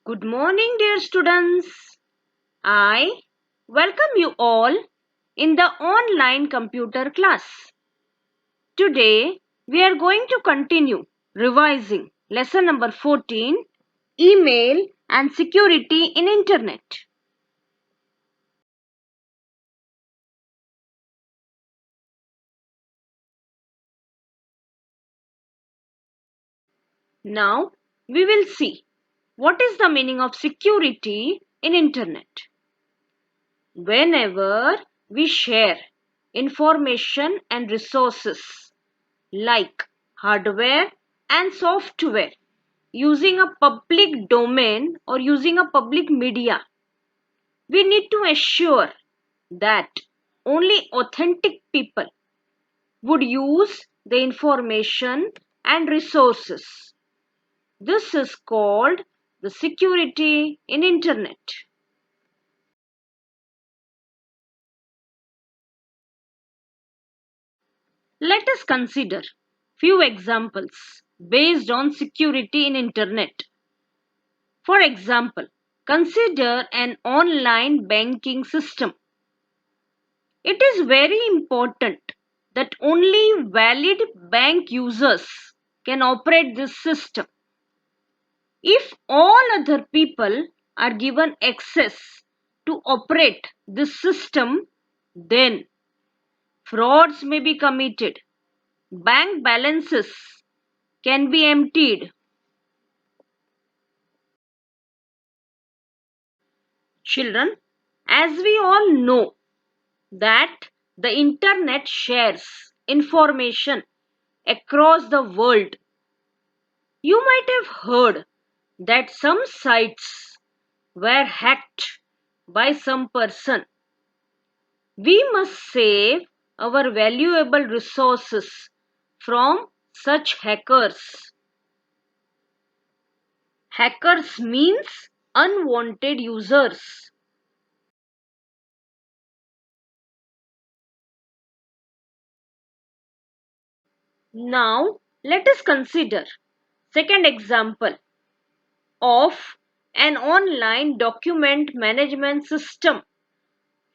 Good morning, dear students. I welcome you all in the online computer class. Today, we are going to continue revising lesson number 14, Email and Security in Internet. Now, we will see what is the meaning of security in Internet. Whenever we share information and resources like hardware and software using a public domain or using a public media, we need to assure that only authentic people would use the information and resources. This is called the security in Internet. Let us consider few examples based on security in Internet. For example, consider an online banking system. It is very important that only valid bank users can operate this system. If all other people are given access to operate this system, then frauds may be committed, bank balances can be emptied. Children, as we all know that the internet shares information across the world, you might have heard that some sites were hacked by some person. We must save our valuable resources from such hackers. Hackers means unwanted users. Now, let us consider second example of an online document management system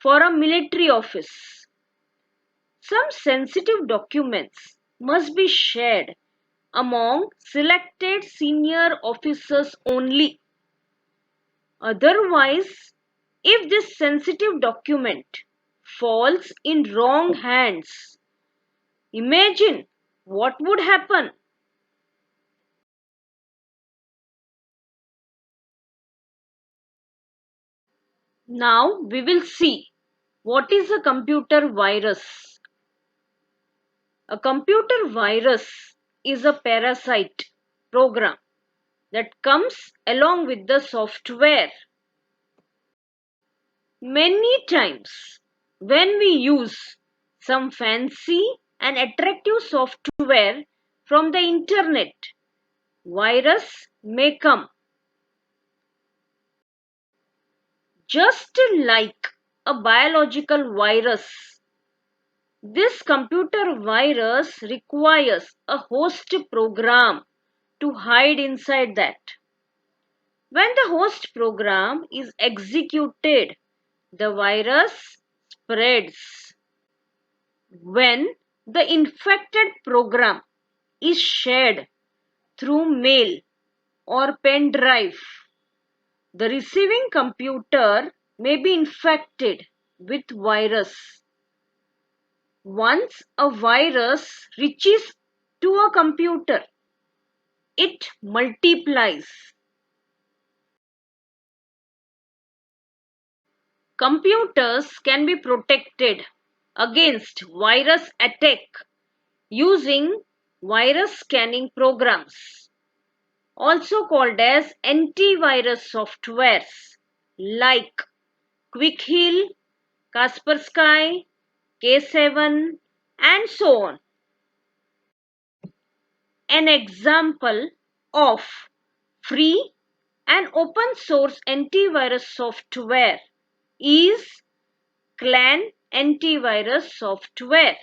for a military office. Some sensitive documents must be shared among selected senior officers only. Otherwise, if this sensitive document falls in wrong hands, imagine what would happen. Now we will see what is a computer virus. A computer virus is a parasite program that comes along with the software. Many times, when we use some fancy and attractive software from the internet, virus may come. Just like a biological virus, this computer virus requires a host program to hide inside that. When the host program is executed, the virus spreads. When the infected program is shared through mail or pen drive, the receiving computer may be infected with virus. Once a virus reaches to a computer, it multiplies. Computers can be protected against virus attack using virus scanning programs, also called as antivirus softwares like Quickheal, Kaspersky, K7, and so on. An example of free and open source antivirus software is Clan antivirus software.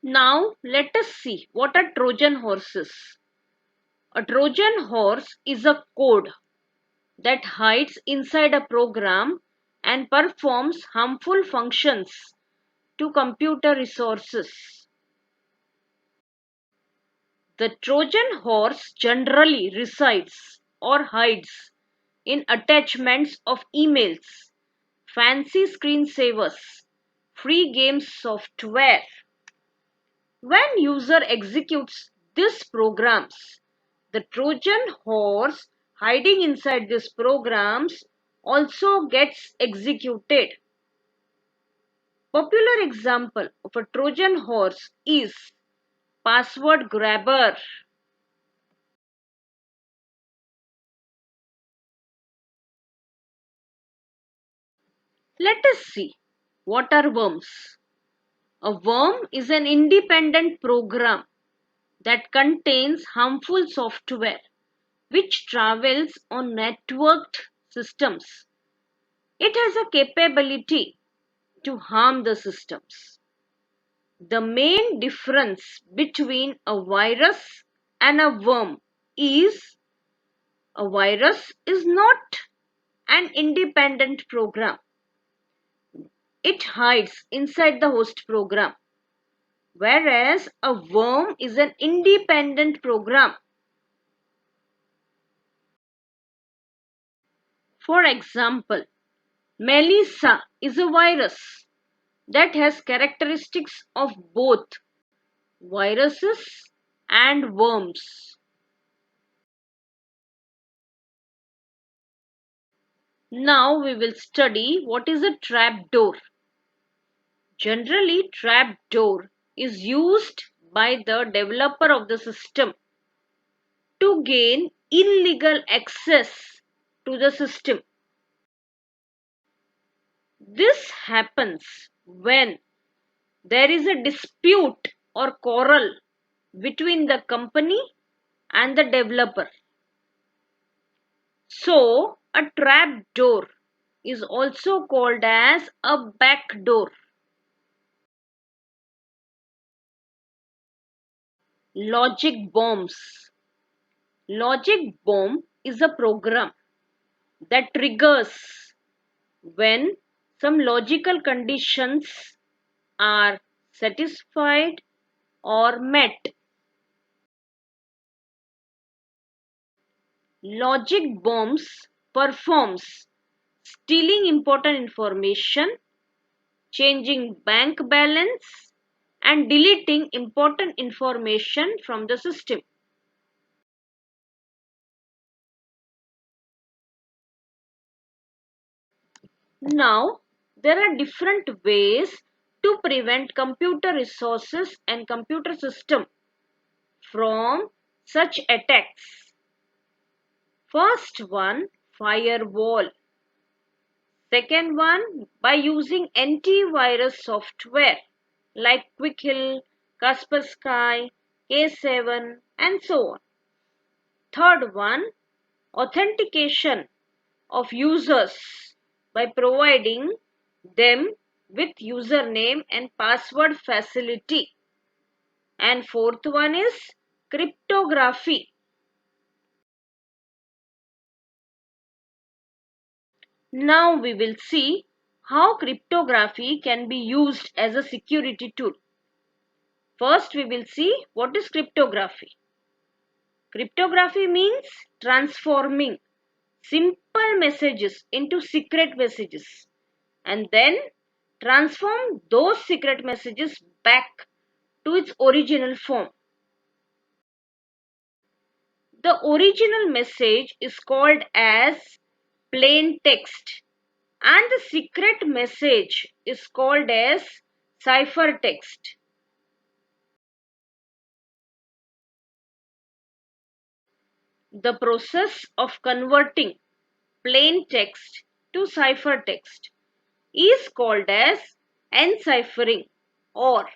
Now let us see what a Trojan horse is. A Trojan horse is a code that hides inside a program and performs harmful functions to computer resources. The Trojan horse generally resides or hides in attachments of emails, fancy screensavers, free game software. When user executes these programs, the Trojan horse hiding inside these programs also gets executed. Popular example of a Trojan horse is password grabber. Let us see what are worms. A worm is an independent program that contains harmful software which travels on networked systems. It has a capability to harm the systems. The main difference between a virus and a worm is a virus is not an independent program. It hides inside the host program, whereas a worm is an independent program. For example, Melissa is a virus that has characteristics of both viruses and worms. Now we will study what is a trapdoor. Generally, trapdoor is used by the developer of the system to gain illegal access to the system. This happens when there is a dispute or quarrel between the company and the developer. So, a trapdoor is also called as a backdoor. Logic bombs. Logic bomb is a program that triggers when some logical conditions are satisfied or met. Logic bombs performs stealing important information, changing bank balance, and deleting important information from the system. Now, there are different ways to prevent computer resources and computer system from such attacks. First one, firewall. Second one, by using antivirus software like Quickhill, Kaspersky, K7 and so on. Third one, authentication of users by providing them with username and password facility. And fourth one is cryptography. Now we will see how cryptography can be used as a security tool. First we will see what is cryptography. Cryptography means transforming simple messages into secret messages and then transform those secret messages back to its original form. The original message is called as plain text and the secret message is called as ciphertext. The process of converting plain text to ciphertext is called as enciphering or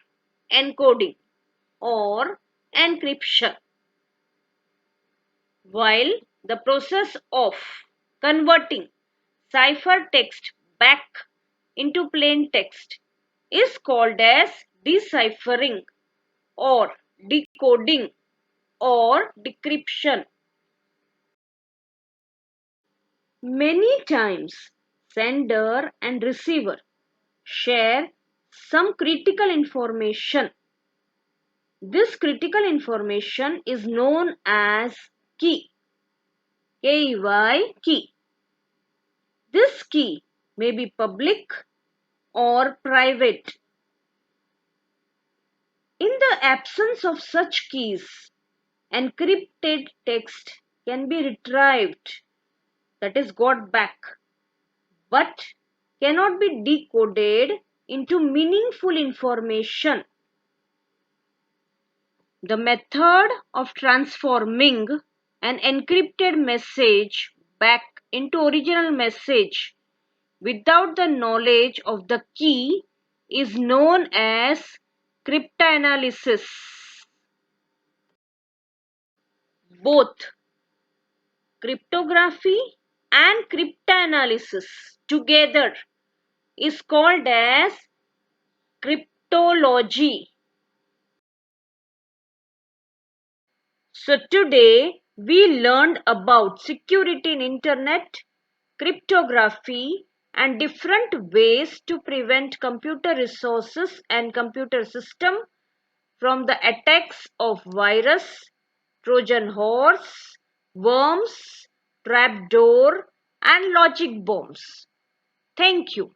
encoding or encryption. While the process of converting ciphertext back into plain text is called as deciphering or decoding or decryption. Many times, sender and receiver share some critical information. This critical information is known as key. Key, key. This key may be public or private. In the absence of such keys, encrypted text can be retrieved, that is got back, but cannot be decoded into meaningful information. The method of transforming an encrypted message back into original message without the knowledge of the key is known as cryptanalysis. Both cryptography and cryptanalysis together is called as cryptology. So today we learned about security in internet, cryptography and different ways to prevent computer resources and computer system from the attacks of virus, Trojan horse, worms, trapdoor and logic bombs. Thank you.